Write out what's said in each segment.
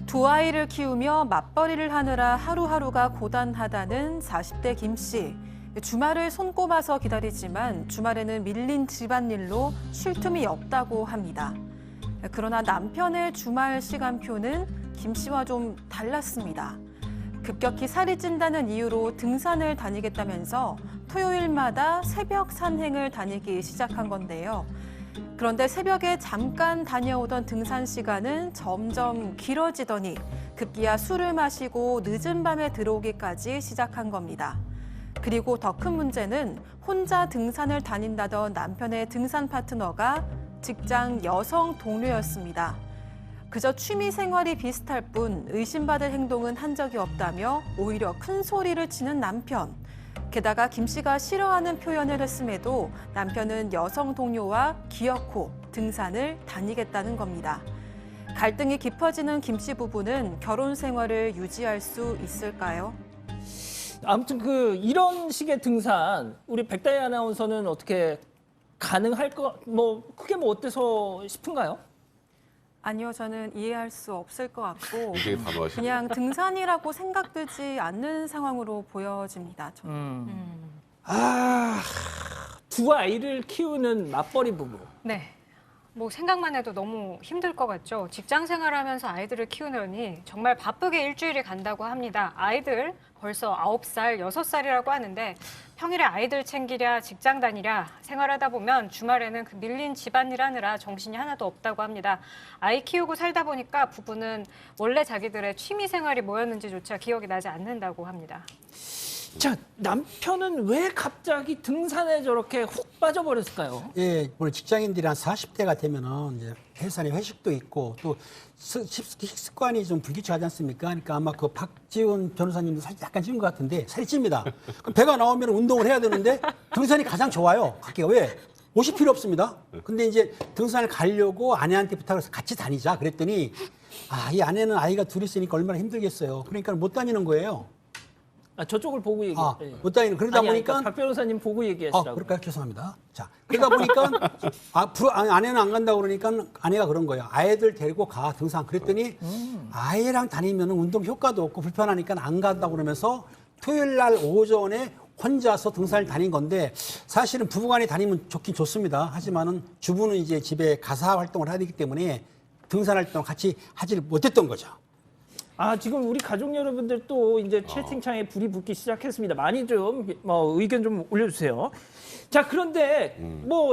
두 아이를 키우며 맞벌이를 하느라 하루하루가 고단하다는 40대 김 씨. 주말을 손꼽아서 기다리지만 주말에는 밀린 집안일로 쉴 틈이 없다고 합니다. 그러나 남편의 주말 시간표는 김 씨와 좀 달랐습니다. 급격히 살이 찐다는 이유로 등산을 다니겠다면서 토요일마다 새벽 산행을 다니기 시작한 건데요. 그런데 새벽에 잠깐 다녀오던 등산 시간은 점점 길어지더니 급기야 술을 마시고 늦은 밤에 들어오기까지 시작한 겁니다. 그리고 더 큰 문제는 혼자 등산을 다닌다던 남편의 등산 파트너가 직장 여성 동료였습니다. 그저 취미 생활이 비슷할 뿐 의심받을 행동은 한 적이 없다며 오히려 큰 소리를 치는 남편. 게다가 김 씨가 싫어하는 표현을 했음에도 남편은 여성 동료와 기어코 등산을 다니겠다는 겁니다. 갈등이 깊어지는 김 씨 부부는 결혼 생활을 유지할 수 있을까요? 아무튼 이런 식의 등산 우리 백다희 아나운서는 어떻게 가능할 크게 어때서 싶은가요? 아니요, 저는 이해할 수 없을 것 같고 되게 단호하시네. 그냥 등산이라고 생각되지 않는 상황으로 보여집니다. 저는. 두 아이를 키우는 맞벌이 부부. 네. 뭐 생각만 해도 너무 힘들 것 같죠. 직장 생활하면서 아이들을 키우느니 정말 바쁘게 일주일이 간다고 합니다. 아이들 벌써 9살, 6살이라고 하는데 평일에 아이들 챙기랴 직장 다니랴 생활하다 보면 주말에는 그 밀린 집안일 하느라 정신이 하나도 없다고 합니다. 아이 키우고 살다 보니까 부부는 원래 자기들의 취미 생활이 뭐였는지조차 기억이 나지 않는다고 합니다. 자, 남편은 왜 갑자기 등산에 저렇게 훅 빠져버렸을까요? 예, 우리 직장인들이 한 40대가 되면은 이제 회사에 회식도 있고 또 식습관이 좀 불규칙하지 않습니까? 그러니까 아마 그 박지훈 변호사님도 살 약간 찌는 것 같은데 살이 찝니다. 그럼 배가 나오면 운동을 해야 되는데 등산이 가장 좋아요. 갖기가 왜? 옷이 필요 없습니다. 근데 이제 등산을 가려고 아내한테 부탁해서 같이 다니자 그랬더니 이 아내는 아이가 둘이 있으니까 얼마나 힘들겠어요. 그러니까 못 다니는 거예요. 저쪽을 보고 얘기해요. 못 다니는 그러다 보니까 박 변호사님 보고 얘기하시라고. 그럴까요? 죄송합니다. 자, 그러다 보니까 아내는 안 간다고 그러니까 아내가 그런 거예요. 아이들 데리고 가 등산. 그랬더니 아이랑 다니면 운동 효과도 없고 불편하니까 안 간다고 그러면서 토요일 날 오전에 혼자서 등산을 다닌 건데 사실은 부부간에 다니면 좋긴 좋습니다. 하지만은 주부는 이제 집에 가사 활동을 해야 되기 때문에 등산 활동을 같이 하지를 못했던 거죠. 지금 우리 가족 여러분들 또 이제 채팅창에 불이 붙기 시작했습니다. 많이 좀 의견 좀 올려주세요. 자, 그런데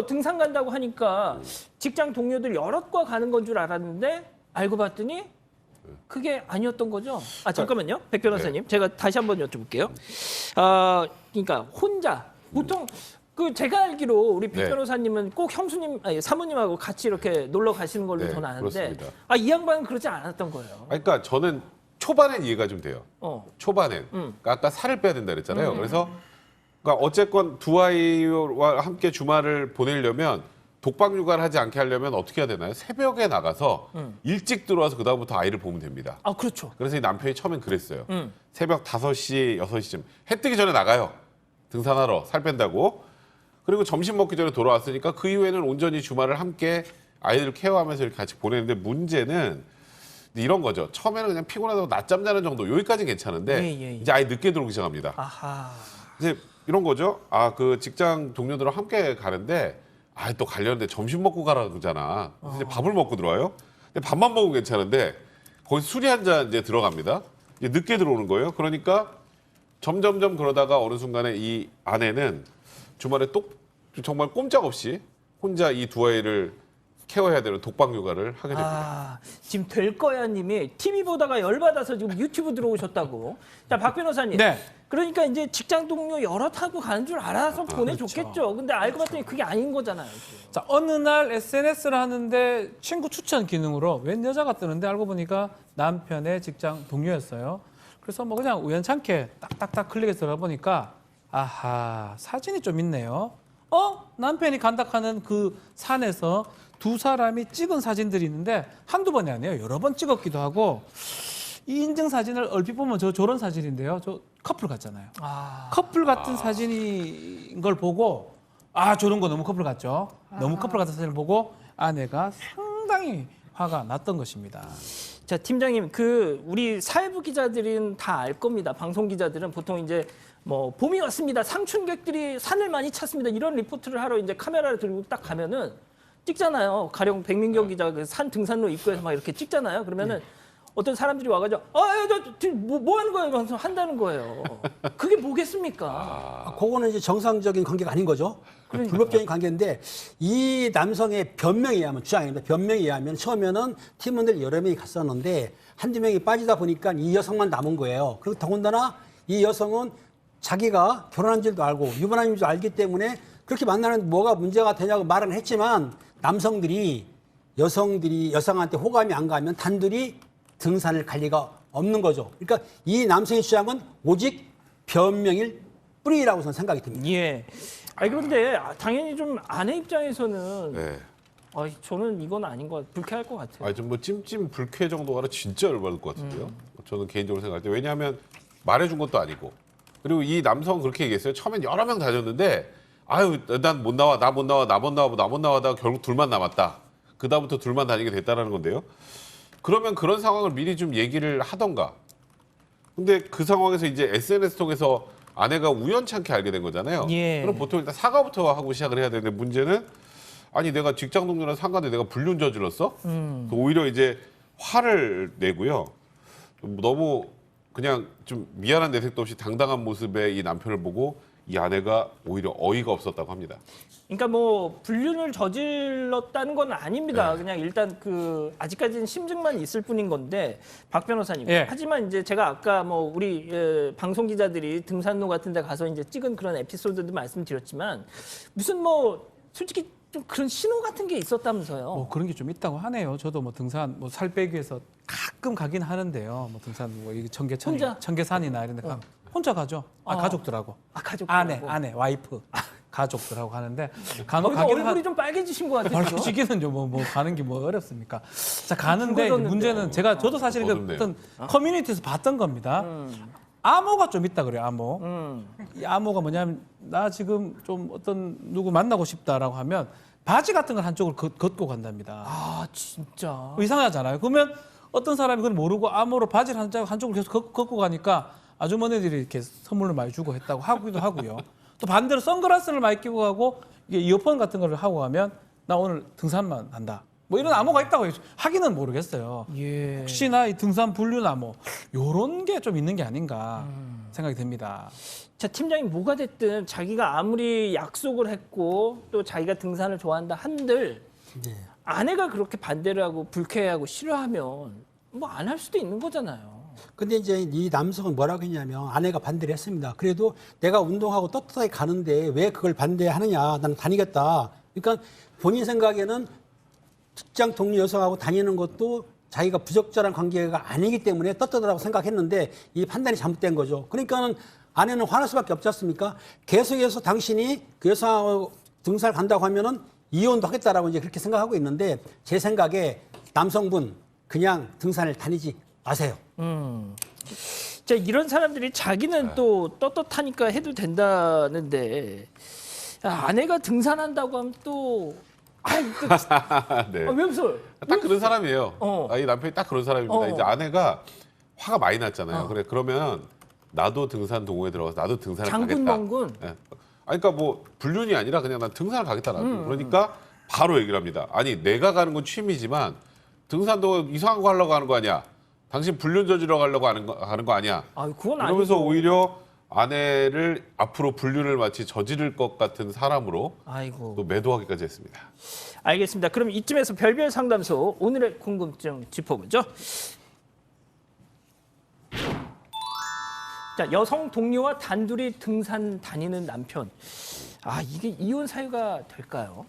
등산 간다고 하니까 직장 동료들 여럿과 가는 건 줄 알았는데 알고 봤더니 그게 아니었던 거죠. 잠깐만요, 백 변호사님. 제가 다시 한번 여쭤볼게요. 그러니까 혼자 보통 제가 알기로 우리 백 변호사님은 꼭 형수님, 사모님하고 같이 이렇게 놀러 가시는 걸로 저는 아는데 그렇습니다. 이 양반은 그러지 않았던 거예요. 그러니까 저는 초반엔 이해가 좀 돼요. 초반엔. 그러니까 아까 살을 빼야 된다 그랬잖아요. 그래서 그러니까 어쨌건 두 아이와 함께 주말을 보내려면 독박 육아를 하지 않게 하려면 어떻게 해야 되나요? 새벽에 나가서 일찍 들어와서 그다음부터 아이를 보면 됩니다. 그렇죠. 그래서 이 남편이 처음엔 그랬어요. 새벽 5시, 6시쯤 해 뜨기 전에 나가요. 등산하러 살 뺀다고. 그리고 점심 먹기 전에 돌아왔으니까 그 이후에는 온전히 주말을 함께 아이들을 케어하면서 이렇게 같이 보내는데 문제는 이런 거죠. 처음에는 그냥 피곤하다고 낮잠 자는 정도 여기까지는 괜찮은데 이제 아이 늦게 들어오기 시작합니다. 이제 이런 거죠. 그 직장 동료들과 함께 가는데 또 가려는데 점심 먹고 가라 그러잖아. 그래서 이제 밥을 먹고 들어와요. 근데 밥만 먹으면 괜찮은데 거기서 술이 한 잔 이제 들어갑니다. 이제 늦게 들어오는 거예요. 그러니까 점점점 그러다가 어느 순간에 이 아내는 주말에 정말 꼼짝없이 혼자 이 두 아이를 케어해야 되는 독박 육아를 하게 됩니다. 지금 될 거야 님이 TV 보다가 열받아서 지금 유튜브 들어오셨다고. 자, 박 변호사님. 네. 그러니까 이제 직장 동료 여럿하고 가는 줄 알아서 보내줬겠죠. 그렇죠. 근데 알고 봤더니 그게 아닌 거잖아요. 자, 어느 날 SNS를 하는데 친구 추천 기능으로 웬 여자가 뜨는데 알고 보니까 남편의 직장 동료였어요. 그래서 그냥 우연찮게 딱딱딱 클릭해서 들어가 보니까 사진이 좀 있네요. 남편이 간다하는 그 산에서 두 사람이 찍은 사진들이 있는데 한두 번이 아니에요. 여러 번 찍었기도 하고 이 인증 사진을 얼핏 보면 저런 사진인데요. 저 커플 같잖아요. 커플 같은 사진인 걸 보고 저런 거 너무 커플 같죠. 너무 커플 같은 사진을 보고 아내가 상당히 화가 났던 것입니다. 자, 팀장님, 그 우리 사회부 기자들은 다 알 겁니다. 방송 기자들은 보통 이제 뭐 봄이 왔습니다. 상춘객들이 산을 많이 찾습니다. 이런 리포트를 하러 이제 카메라를 들고 딱 가면은 찍잖아요. 가령 백민경 기자 그 산 등산로 입구에서 막 이렇게 찍잖아요. 그러면은 어떤 사람들이 와가지고 뭐 하는 거예요? 이러면서 한다는 거예요. 그게 뭐겠습니까? 그거는 이제 정상적인 관계가 아닌 거죠. 불법적인 관계인데 이 남성의 변명에 의하면 주장입니다. 변명에 의하면 처음에는 팀원들 여러 명이 갔었는데 한두 명이 빠지다 보니까 이 여성만 남은 거예요. 그리고 더군다나 이 여성은 자기가 결혼한 줄도 알고 유부남인 줄 알기 때문에 그렇게 만나는 뭐가 문제가 되냐고 말은 했지만 남성들이 여성한테 호감이 안 가면 단둘이 등산을 갈 리가 없는 거죠. 그러니까 이 남성의 주장은 오직 변명일 뿐이라고 저는 생각이 듭니다. 예. 아니 그런데 당연히 좀 아내 입장에서는 네. 저는 이건 아닌 것 같아요. 불쾌할 것 같아요. 좀 뭐 찜찜 불쾌 정도가 진짜 열받을 것 같은데요. 저는 개인적으로 생각할 때 왜냐하면 말해준 것도 아니고 그리고 이 남성은 그렇게 얘기했어요. 처음엔 여러 명 다녔는데 아유 난 못 나와 나 못 나와다 결국 둘만 남았다. 그다음부터 둘만 다니게 됐다라는 건데요. 그러면 그런 상황을 미리 좀 얘기를 하던가. 근데 그 상황에서 이제 SNS 통해서 아내가 우연찮게 알게 된 거잖아요. 예. 그럼 보통 일단 사과부터 하고 시작을 해야 되는데 문제는 아니 내가 직장 동료랑 상관에 내가 불륜 저질렀어? 오히려 이제 화를 내고요. 너무 그냥 좀 미안한 내색도 없이 당당한 모습의 이 남편을 보고 이 아내가 오히려 어이가 없었다고 합니다. 그러니까 뭐 불륜을 저질렀다는 건 아닙니다. 네. 그냥 일단 그 아직까지는 심증만 있을 뿐인 건데 박 변호사님. 예. 하지만 이제 제가 아까 뭐 우리 방송 기자들이 등산로 같은 데 가서 이제 찍은 그런 에피소드도 말씀드렸지만 무슨 뭐 솔직히 좀 그런 신호 같은 게 있었다면서요. 뭐 그런 게 좀 있다고 하네요. 저도 뭐 등산 뭐 살 빼기 위해서 가끔 가긴 하는데요. 뭐 등산 뭐 이게 혼자? 청계산이나 이런 데 가면 혼자 가죠. 가족들하고. 가족 아내, 와이프, 가족들하고 가는데 간혹 거기서 가기는 얼굴이 좀 빨개지신 것 같아요. 그죠? 벌써지기는 뭐 가는 게 뭐 어렵습니까? 자 가는데 굵어졌는데. 문제는 저도 사실 그 어둡네요. 어떤 커뮤니티에서 봤던 겁니다. 암호가 좀 있다 그래요. 암호. 이 암호가 뭐냐면 나 지금 좀 어떤 누구 만나고 싶다라고 하면 바지 같은 걸 한쪽을 걷고 간답니다. 아 진짜. 이상하잖아요. 그러면 어떤 사람이 그걸 모르고 암호로 바지를 한쪽을 계속 걷고 가니까 아주머니들이 이렇게 선물을 많이 주고 했다고 하기도 하고요. 또 반대로 선글라스를 많이 끼고 가고 이게 이어폰 같은 걸 하고 가면 나 오늘 등산만 한다. 뭐 이런 암호가 있다고 하기는 모르겠어요. 예. 혹시나 이 등산 불륜 암호 요런 게 좀 있는 게 아닌가 생각이 듭니다. 자 팀장님 뭐가 됐든 자기가 아무리 약속을 했고 또 자기가 등산을 좋아한다 한들 네. 아내가 그렇게 반대를 하고 불쾌해하고 싫어하면 뭐 안 할 수도 있는 거잖아요. 근데 이제 이 남성은 뭐라고 했냐면 아내가 반대를 했습니다. 그래도 내가 운동하고 떳떳하게 가는데 왜 그걸 반대하느냐. 나는 다니겠다. 그러니까 본인 생각에는 직장 동료 여성하고 다니는 것도 자기가 부적절한 관계가 아니기 때문에 떳떳하다고 생각했는데 이 판단이 잘못된 거죠. 그러니까는 아내는 화날 수밖에 없지 않습니까? 계속해서 당신이 그 여성하고 등산을 간다고 하면은 이혼도 하겠다라고 이제 그렇게 생각하고 있는데 제 생각에 남성분 그냥 등산을 다니지 마세요. 자 이런 사람들이 자기는 또 떳떳하니까 해도 된다는데 아내가 등산한다고 하면 또 네. 왜 웃어요? 딱 그런 사람이에요. 이 남편이 딱 그런 사람입니다. 이제 아내가 화가 많이 났잖아요. 그러면 나도 등산 동호회 들어가서 나도 등산을 가겠다. 장군멍군. 예. 아니, 그러니까 뭐 불륜이 아니라 그냥 난 등산을 가겠다. 그러니까 바로 얘기를 합니다. 아니 내가 가는 건 취미지만 등산도 이상한 거 하려고 하는 거 아니야. 당신 불륜 저지러 가려고 하는 거 아니야. 아 그건 이러면서 아니고. 오히려 아내를 앞으로 불륜을 마치 저지를 것 같은 사람으로 아이고. 또 매도하기까지 했습니다. 알겠습니다. 그럼 이쯤에서 별별 상담소 오늘의 궁금증 짚어보죠. 자, 여성 동료와 단둘이 등산 다니는 남편. 아, 이게 이혼 사유가 될까요?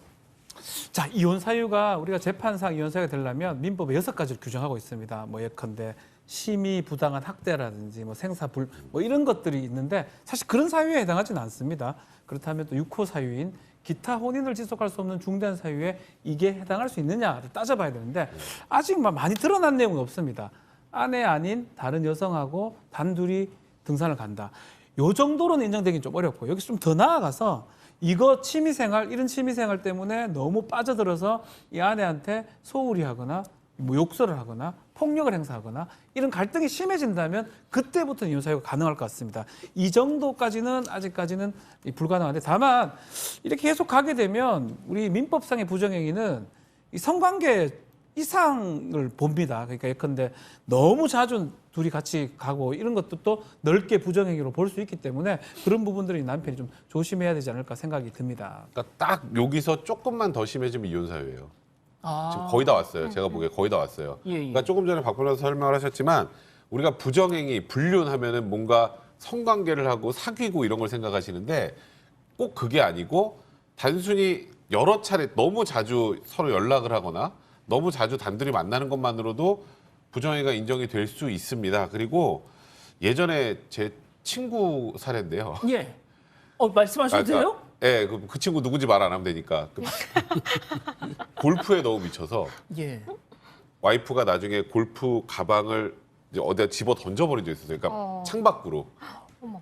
자, 이혼 사유가 우리가 재판상 이혼 사유가 되려면 민법에 6가지를 규정하고 있습니다. 뭐 예컨대 심의 부당한 학대라든지 뭐 생사불 뭐 이런 것들이 있는데 사실 그런 사유에 해당하지는 않습니다. 그렇다면 또 6호 사유인 기타 혼인을 지속할 수 없는 중대한 사유에 이게 해당할 수 있느냐를 따져봐야 되는데 아직 많이 드러난 내용은 없습니다. 아내 아닌 다른 여성하고 단둘이 등산을 간다. 요 정도로는 인정되긴 좀 어렵고 여기서 좀 더 나아가서 이거 취미생활 이런 취미생활 때문에 너무 빠져들어서 이 아내한테 소홀히 하거나 뭐 욕설을 하거나 폭력을 행사하거나 이런 갈등이 심해진다면 그때부터는 이혼 사유가 가능할 것 같습니다. 이 정도까지는 아직까지는 불가능한데 다만 이렇게 계속 가게 되면 우리 민법상의 부정행위는 이 성관계 이상을 봅니다. 그러니까 예컨대 너무 자주 둘이 같이 가고 이런 것도 또 넓게 부정행위로 볼 수 있기 때문에 그런 부분들이 남편이 좀 조심해야 되지 않을까 생각이 듭니다. 그러니까 딱 여기서 조금만 더 심해지면 이혼 사유예요. 아. 지금 거의 다 왔어요. 제가 보기에 거의 다 왔어요. 예, 예. 그러니까 조금 전에 박 변호사 설명을 하셨지만 우리가 부정행위, 불륜하면은 뭔가 성관계를 하고 사귀고 이런 걸 생각하시는데 꼭 그게 아니고 단순히 여러 차례 너무 자주 서로 연락을 하거나 너무 자주 단둘이 만나는 것만으로도 부정행위가 인정이 될 수 있습니다. 그리고 예전에 제 친구 사례인데요. 예. 말씀하셔도 돼요? 예, 그 친구 누군지 말 안 하면 되니까. 골프에 너무 미쳐서 예. 와이프가 나중에 골프 가방을 이제 어디다 집어 던져버린 적이 있었어요. 그러니까 창밖으로. 어머.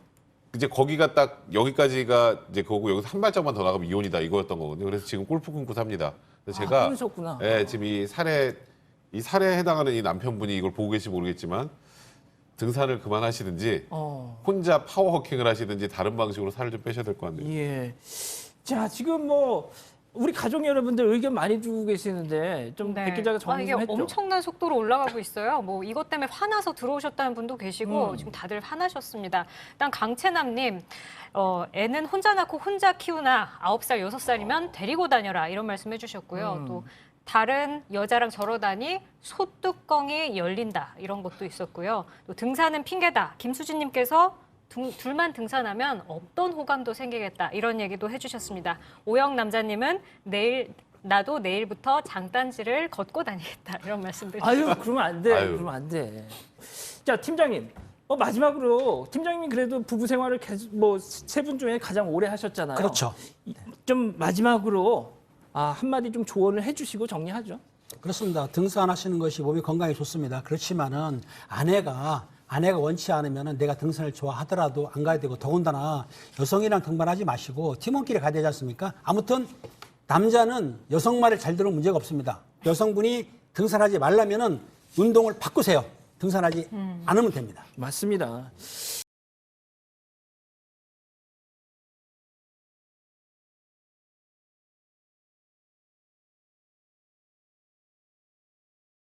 이제 거기가 딱 여기까지가 이제 그거고 여기서 한 발짝만 더 나가면 이혼이다 이거였던 거거든요. 그래서 지금 골프 끊고 삽니다. 그래서 제가 끊으셨구나. 예, 지금 이 사례에 해당하는 이 남편분이 이걸 보고 계실지 모르겠지만 등산을 그만하시든지 혼자 파워워킹을 하시든지 다른 방식으로 살을 좀 빼셔야 될 것 같네요. 예. 자, 지금 뭐 우리 가족 여러분들 의견 많이 주고 계시는데 좀 네. 백 기자가 이게 정리 좀 했죠. 엄청난 속도로 올라가고 있어요. 뭐 이것 때문에 화나서 들어오셨다는 분도 계시고 음. 지금 다들 화나셨습니다. 일단 강채남님, 애는 혼자 낳고 혼자 키우나 9살, 6살이면 데리고 다녀라 이런 말씀해 주셨고요. 또 다른 여자랑 저러다니 소뚜껑이 열린다 이런 것도 있었고요. 또 등산은 핑계다. 김수진님께서 둘만 등산하면 없던 호감도 생기겠다 이런 얘기도 해주셨습니다. 오영 남자님은 나도 내일부터 장단지를 걷고 다니겠다 이런 말씀들. 아유, 그러면 안 돼. 아유. 그러면 안 돼. 자, 팀장님. 마지막으로 팀장님이 그래도 부부 생활을 계속 세 분 중에 가장 오래 하셨잖아요. 그렇죠. 좀 마지막으로 한마디 좀 조언을 해주시고 정리하죠. 그렇습니다. 등산하시는 것이 몸에 건강에 좋습니다. 그렇지만은 아내가 원치 않으면은 내가 등산을 좋아하더라도 안 가야 되고 더군다나 여성이랑 등반하지 마시고 팀원끼리 가야 되지 않습니까? 아무튼 남자는 여성 말을 잘 들으면 문제가 없습니다. 여성분이 등산하지 말라면은 운동을 바꾸세요. 등산하지 않으면 됩니다. 맞습니다.